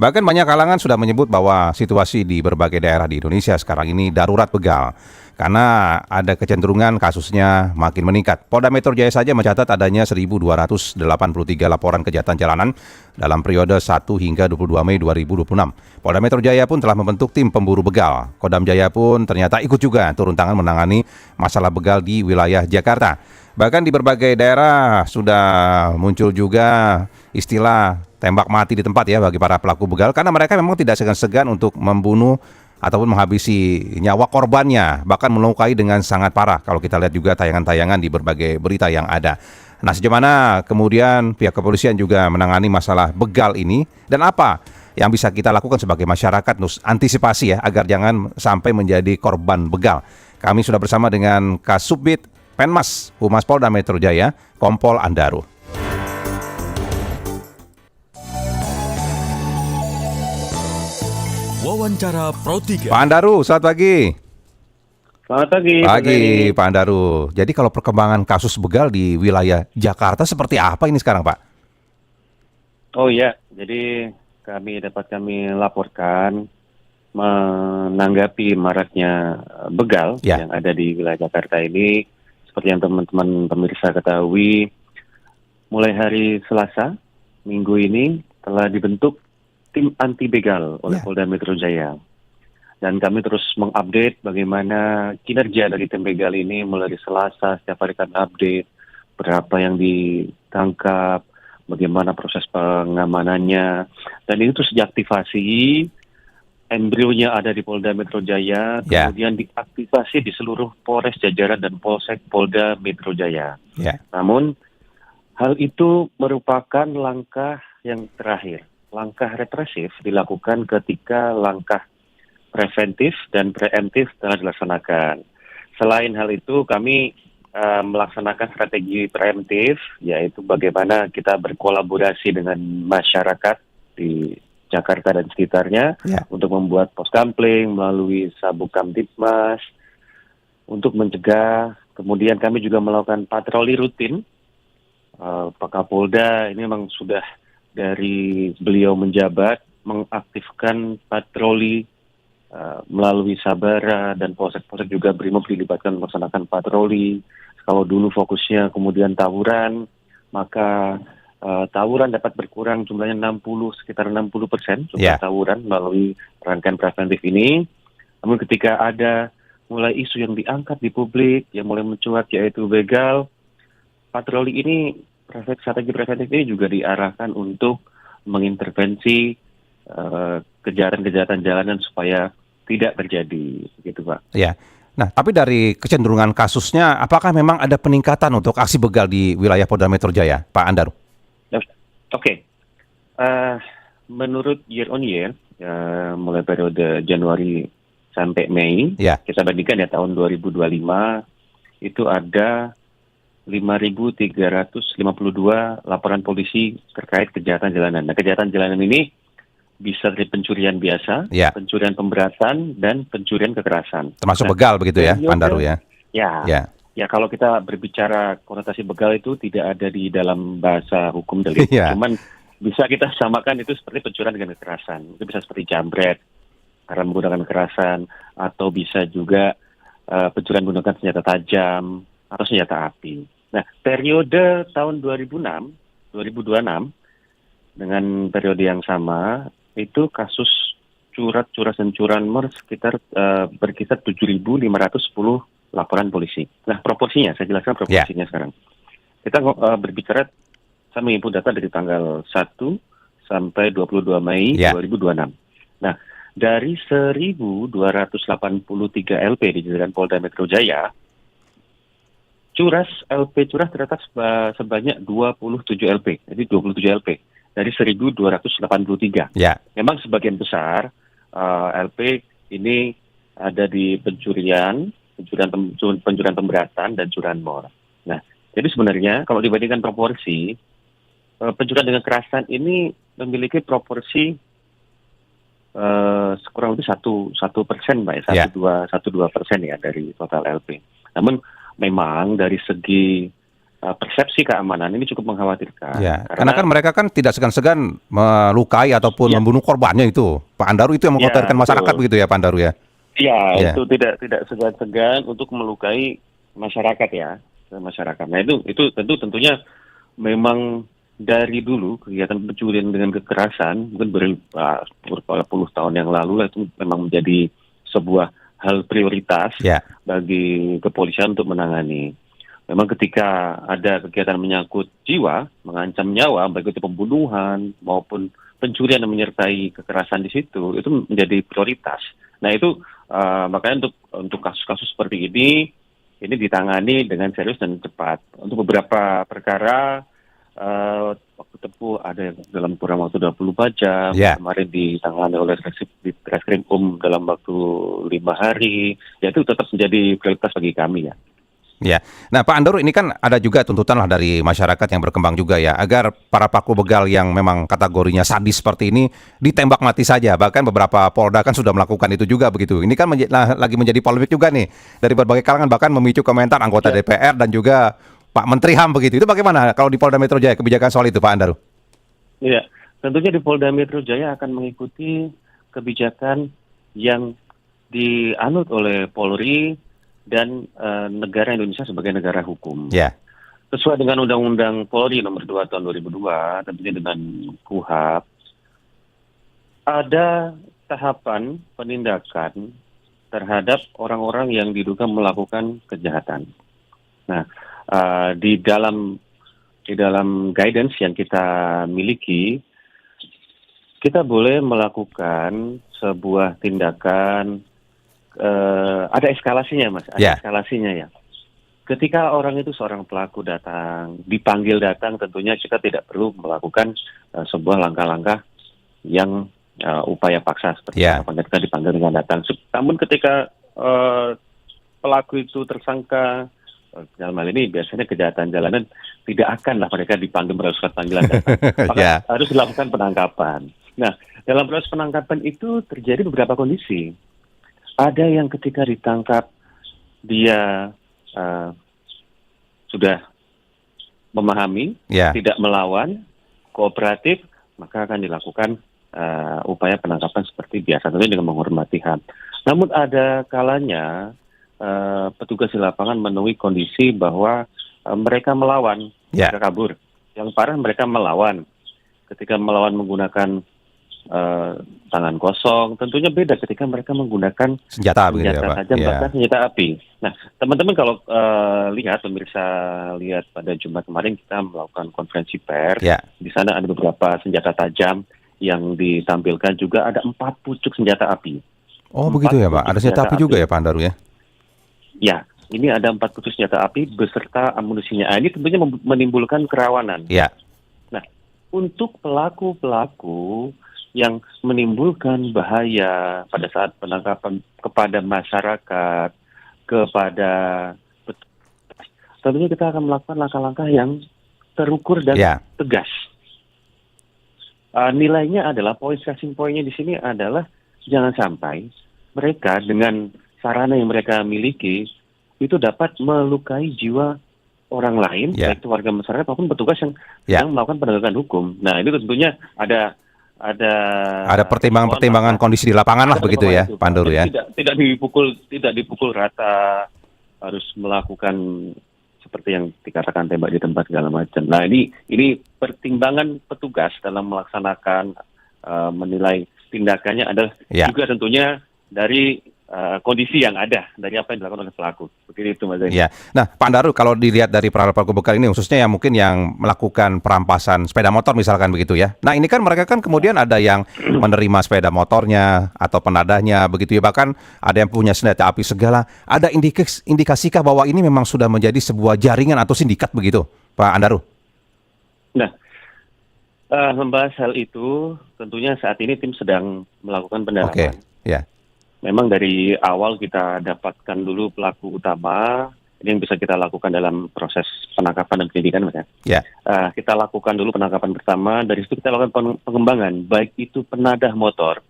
Bahkan banyak kalangan sudah menyebut bahwa situasi di berbagai daerah di Indonesia sekarang ini darurat begal karena ada kecenderungan kasusnya makin meningkat. Polda Metro Jaya saja mencatat adanya 1.283 laporan kejahatan jalanan dalam periode 1 hingga 22 Mei 2026. Polda Metro Jaya pun telah membentuk tim pemburu begal. Kodam Jaya pun ternyata ikut juga turun tangan menangani masalah begal di wilayah Jakarta. Bahkan di berbagai daerah sudah muncul juga istilah tembak mati di tempat ya bagi para pelaku begal karena mereka memang tidak segan-segan untuk membunuh ataupun menghabisi nyawa korbannya, bahkan melukai dengan sangat parah kalau kita lihat juga tayangan-tayangan di berbagai berita yang ada. Nah, sejauh mana kemudian pihak kepolisian juga menangani masalah begal ini dan apa yang bisa kita lakukan sebagai masyarakat untuk antisipasi ya agar jangan sampai menjadi korban begal. Kami sudah bersama dengan Kasubdit Penmas Humas Polda Metro Jaya, Kompol Andaru. Wawancara Pro 3. Pak Andaru, selamat pagi. Selamat pagi. Pagi, Pak Andaru. Jadi kalau perkembangan kasus begal di wilayah Jakarta seperti apa ini sekarang, Pak? Oh iya, jadi kami laporkan menanggapi maraknya begal Ya. yang ada di wilayah Jakarta ini. Seperti yang teman-teman pemirsa ketahui, mulai hari Selasa minggu ini telah dibentuk tim anti begal oleh Polda Metro Jaya. Dan kami terus mengupdate bagaimana kinerja dari tim begal ini mulai dari Selasa. Setiap hari kami update berapa yang ditangkap, bagaimana proses pengamanannya. Dan ini terus diaktifasi, embrionya ada di Polda Metro Jaya, kemudian diaktifasi di seluruh Polres jajaran dan Polsek Polda Metro Jaya. Namun, hal itu merupakan langkah yang terakhir. Langkah represif dilakukan ketika langkah preventif dan preemptif telah dilaksanakan. Selain hal itu, kami melaksanakan strategi preemptif, yaitu bagaimana kita berkolaborasi dengan masyarakat di Jakarta dan sekitarnya untuk membuat pos kampling melalui Sabuk Kamtibmas untuk mencegah. Kemudian kami juga melakukan patroli rutin. Pak Kapolda ini memang sudah dari beliau menjabat mengaktifkan patroli melalui Sabara dan polsek-polsek juga Brimob dilibatkan melaksanakan patroli. Kalau dulu fokusnya kemudian tawuran, maka tawuran dapat berkurang jumlahnya sekitar 60% jumlah tawuran melalui rangkaian preventif ini. Namun ketika ada mulai isu yang diangkat di publik, yang mulai mencuat yaitu begal, patroli ini, strategi preventif ini juga diarahkan untuk mengintervensi kejahatan-kejahatan jalanan supaya tidak terjadi, gitu Pak. Ya. Nah, tapi dari kecenderungan kasusnya, apakah memang ada peningkatan untuk aksi begal di wilayah Polda Metro Jaya, Pak Andaru? Oke. Menurut year on year, mulai periode Januari sampai Mei, kita bandingkan ya tahun 2025, itu ada 5.352 laporan polisi terkait kejahatan jalanan. Nah, kejahatan jalanan ini bisa dari pencurian biasa, pencurian pemberatan, dan pencurian kekerasan. Termasuk begal begitu ya, Pak Andaru ya? Ya, kalau kita berbicara konotasi begal itu tidak ada di dalam bahasa hukum delik. Cuman bisa kita samakan itu seperti pencurian dengan kekerasan. Itu bisa seperti jambret karena menggunakan kekerasan, atau bisa juga pencurian menggunakan senjata tajam atau senjata api. Nah, periode tahun 2026 dengan periode yang sama, itu kasus curas dan curanmor sekitar berkisar 7.510 laporan polisi. Nah, proporsinya, saya jelaskan proporsinya sekarang. Kita berbicara, saya mengimpun data dari tanggal 1 sampai 22 Mei 2026. Nah, dari 1.283 LP di jajaran Polda Metro Jaya, LP curas terdapat sebanyak 27 LP. Jadi 27 LP dari 1.283. Memang sebagian besar LP ini ada di pencurian pemberatan dan curanmor. Nah, jadi sebenarnya kalau dibandingkan proporsi, pencurian dengan kekerasan ini memiliki proporsi kurang lebih 1%, Mbak, 1-2% ya dari total LP. Namun memang dari segi persepsi keamanan ini cukup mengkhawatirkan. Ya, karena kan mereka kan tidak segan-segan melukai ataupun Ya, membunuh korbannya itu. Pak Andaru itu yang ya, mengkhawatirkan masyarakat betul. begitu ya, Pak Andaru ya? Ya, Ya, itu tidak segan-segan untuk melukai masyarakat ya, masyarakat. Nah itu tentunya memang dari dulu kegiatan pencurian dengan kekerasan mungkin beberapa puluh tahun yang lalu lah, itu memang menjadi sebuah hal prioritas ya, bagi kepolisian untuk menangani. Memang ketika ada kegiatan menyangkut jiwa, mengancam nyawa, baik itu pembunuhan maupun pencurian yang menyertai kekerasan di situ, itu menjadi prioritas. Nah itu makanya untuk kasus-kasus seperti ini ditangani dengan serius dan cepat. Untuk beberapa perkara waktu tempuh ada yang dalam kurang waktu 24 jam, ya. kemarin ditangani oleh Reskrim dalam waktu 5 hari, ya itu tetap menjadi prioritas bagi kami ya. Ya, nah Pak Andaru ini kan ada juga tuntutan lah dari masyarakat yang berkembang juga ya, agar para pelaku begal yang memang kategorinya sadis seperti ini ditembak mati saja. Bahkan beberapa Polda kan sudah melakukan itu juga begitu. Ini kan lagi menjadi polemik juga nih dari berbagai kalangan, bahkan memicu komentar anggota Ya. DPR dan juga Pak Menteri HAM begitu. Itu bagaimana kalau di Polda Metro Jaya kebijakan soal itu, Pak Andaru? Iya, tentunya di Polda Metro Jaya akan mengikuti kebijakan yang dianut oleh Polri dan negara Indonesia sebagai negara hukum. Ya, Sesuai dengan Undang-Undang Polri Nomor 2 Tahun 2002, tentunya dengan KUHP, ada tahapan penindakan terhadap orang-orang yang diduga melakukan kejahatan. Nah, di dalam guidance yang kita miliki, kita boleh melakukan sebuah tindakan, ada eskalasinya Mas, ada ya, eskalasinya ya. Ketika orang itu seorang pelaku dipanggil datang, tentunya kita tidak perlu melakukan sebuah langkah-langkah yang upaya paksa seperti ya, ketika dipanggil dengan datang. Namun ketika pelaku itu tersangka, dalam hal ini biasanya kejahatan jalanan, tidak akanlah mereka dipanggil melalui surat panggilan datang. Maka ya, harus dilakukan penangkapan. Nah, dalam proses penangkapan itu terjadi beberapa kondisi. Ada yang ketika ditangkap dia sudah memahami, ya, tidak melawan, kooperatif, maka akan dilakukan upaya penangkapan seperti biasa, tentunya dengan menghormati HAM. Namun ada kalanya petugas di lapangan menemui kondisi bahwa mereka melawan, ya, mereka kabur. Yang parah mereka melawan. Ketika melawan menggunakan tangan kosong, tentunya beda ketika mereka menggunakan senjata begitu ya, senjata Pak? tajam, Ya, bahkan senjata api. Nah, teman-teman kalau pemirsa lihat pada Jumat kemarin kita melakukan konferensi pers, ya. di sana ada beberapa senjata tajam yang ditampilkan, juga ada 4 pucuk senjata api. Oh 4 begitu ya, Pak? pucuk Ada senjata api juga ya, Pak Andaru ya? Ya, ini ada 4 pucuk senjata api beserta amunisinya. Nah, ini tentunya menimbulkan kerawanan. Ya, Nah, untuk pelaku-pelaku yang menimbulkan bahaya pada saat penangkapan kepada masyarakat, kepada tentunya kita akan melakukan langkah-langkah yang terukur dan ya, tegas. Nilainya adalah stressing poinnya di sini adalah jangan sampai mereka dengan sarana yang mereka miliki itu dapat melukai jiwa orang lain, ya, baik itu warga masyarakat maupun petugas yang ya. sedang melakukan penegakan hukum. Nah, ini tentunya ada Ada pertimbangan-pertimbangan ada kondisi di lapangan lah begitu ya, itu, Pak Andaru ya? Jadi tidak dipukul rata, harus melakukan seperti yang dikatakan tembak di tempat segala macam. Nah, ini pertimbangan petugas dalam melaksanakan menilai tindakannya adalah Ya. juga tentunya dari kondisi yang ada, dari apa yang dilakukan oleh pelaku. Seperti itu, Mas Zaini. Iya. Nah, Pak Andaru, kalau dilihat dari para pelaku begal ini, khususnya yang mungkin yang melakukan perampasan sepeda motor misalkan begitu ya. Nah, ini kan mereka kan kemudian ada yang menerima sepeda motornya atau penadahnya begitu ya. Bahkan ada yang punya senjata api segala. Ada indikasikah bahwa ini memang sudah menjadi sebuah jaringan atau sindikat begitu, Pak Andaru? Nah, membahas hal itu, tentunya saat ini tim sedang melakukan pendalaman. Oke, ya. Memang dari awal kita dapatkan dulu pelaku utama, ini yang bisa kita lakukan dalam proses penangkapan dan penyidikan, Mas. Ya. Kita lakukan dulu penangkapan pertama, dari situ kita lakukan pengembangan, baik itu penadah motor,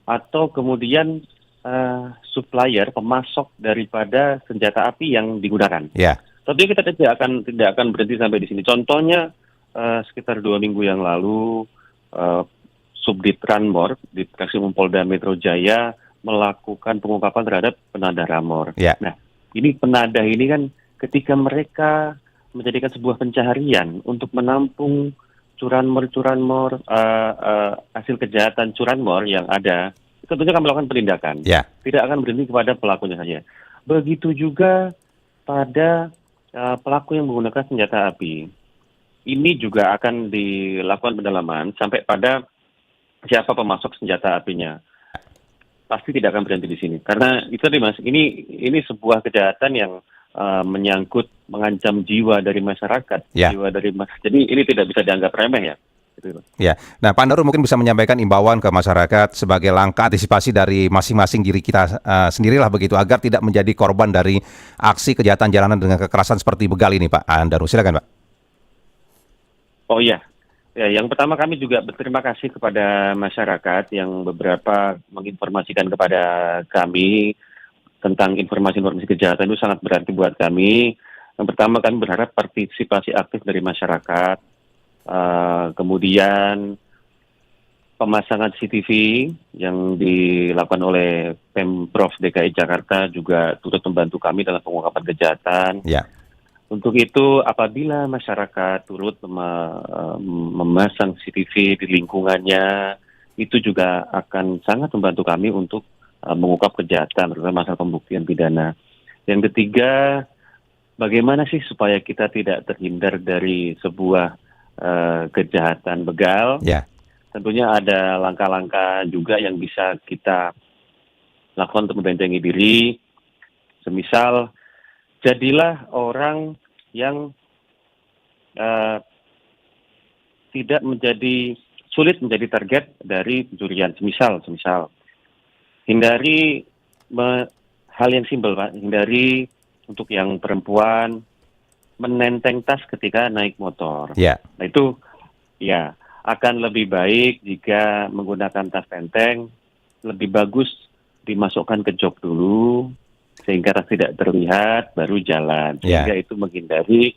atau kemudian supplier, pemasok daripada senjata api yang digunakan. Ya, Tentunya kita tidak akan berhenti sampai di sini. Contohnya sekitar 2 minggu yang lalu Subdit Ranmor di Treskrimum Polda Metro Jaya melakukan pengungkapan terhadap penadah Ramor. ya, Nah, ini penadah ini kan ketika mereka menjadikan sebuah pencaharian untuk menampung curanmor hasil kejahatan curanmor yang ada, tentunya akan melakukan penindakan. ya, Tidak akan berhenti kepada pelakunya saja. Begitu juga pada pelaku yang menggunakan senjata api. Ini juga akan dilakukan pendalaman sampai pada siapa pemasok senjata apinya. Pasti tidak akan berhenti di sini. Karena itu tadi Mas, ini sebuah kejahatan yang menyangkut mengancam jiwa dari masyarakat, Ya. jiwa dari jadi ini tidak bisa dianggap remeh ya. Gitu. ya. Nah, Pak Andaru mungkin bisa menyampaikan imbauan ke masyarakat sebagai langkah antisipasi dari masing-masing diri kita sendirilah begitu, agar tidak menjadi korban dari aksi kejahatan jalanan dengan kekerasan seperti begal ini, Pak Andaru. Silakan, Pak. Oh iya. Ya, yang pertama kami juga berterima kasih kepada masyarakat yang beberapa menginformasikan kepada kami tentang informasi-informasi kejahatan itu sangat berarti buat kami. Yang pertama kami berharap partisipasi aktif dari masyarakat, kemudian pemasangan CCTV yang dilakukan oleh Pemprov DKI Jakarta juga turut membantu kami dalam pengungkapan kejahatan. Ya, Untuk itu, apabila masyarakat turut memasang CCTV di lingkungannya, itu juga akan sangat membantu kami untuk mengungkap kejahatan, terutama masalah pembuktian pidana. Yang ketiga, bagaimana sih supaya kita tidak terhindar dari sebuah kejahatan begal? ya, Tentunya ada langkah-langkah juga yang bisa kita lakukan untuk membentengi diri. Semisal, jadilah orang yang tidak sulit menjadi target dari pencurian. Semisal, hindari hal yang simpel, Pak. Hindari untuk yang perempuan menenteng tas ketika naik motor. ya, Nah itu ya akan lebih baik jika menggunakan tas tenteng, lebih bagus dimasukkan ke jok dulu sehingga tas tidak terlihat baru jalan. Sehingga itu menghindari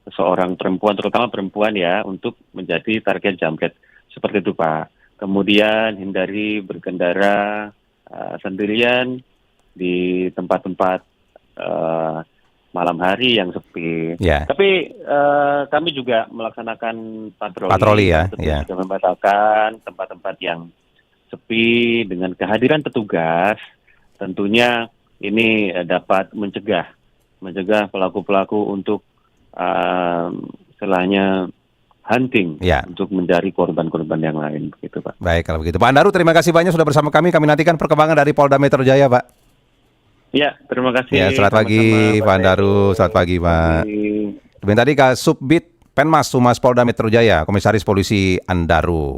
seorang perempuan, terutama perempuan ya, untuk menjadi target jambret. Seperti itu Pak. Kemudian hindari berkendara sendirian di tempat-tempat malam hari yang sepi. ya. Tapi kami juga melaksanakan patroli. Patroli ya, Tentu ya. juga membatalkan tempat-tempat yang sepi dengan kehadiran petugas. Tentunya ini dapat mencegah pelaku-pelaku untuk istilahnya hunting Ya. untuk mencari korban-korban yang lain, begitu Pak. Baik, kalau begitu. Pak Andaru, terima kasih banyak sudah bersama kami. Kami nantikan perkembangan dari Polda Metro Jaya, Pak. Ya, terima kasih. Ya, selamat pagi, Sama-sama, Pak Andaru. Selamat pagi, Pak. Demikian tadi Kasubdit Penmas Humas Polda Metro Jaya, Komisaris Polisi Andaru.